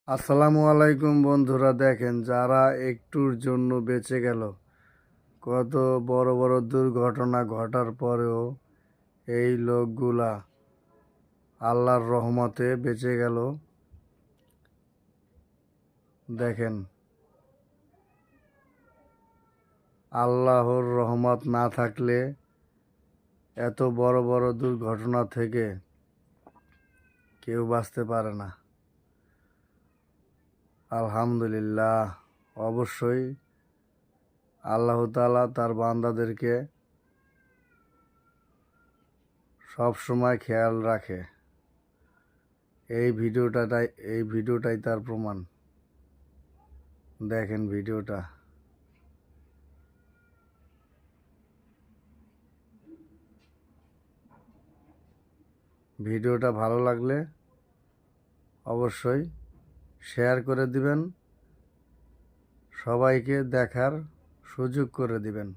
আসসালামু আলাইকুম বন্ধুরা, দেখেন যারা একটুর জন্য বেঁচে গেল। কত বড় বড় দুর্ঘটনা ঘটার পরেও এই লোকগুলা আল্লাহর রহমতে বেঁচে গেল। দেখেন, আল্লাহর রহমত না থাকলে এত বড় বড় দুর্ঘটনা থেকে কেউ বাঁচতে পারে না। আলহামদুলিল্লাহ। অবশ্যই আল্লাহ তাআলা তার বান্দাদেরকে সব সময় খেয়াল রাখে। এই ভিডিওটাই তার প্রমাণ। দেখেন ভিডিওটা ভালো লাগলে অবশ্যই শেয়ার করে দিবেন, সবাইকে দেখার সুযোগ করে দিবেন।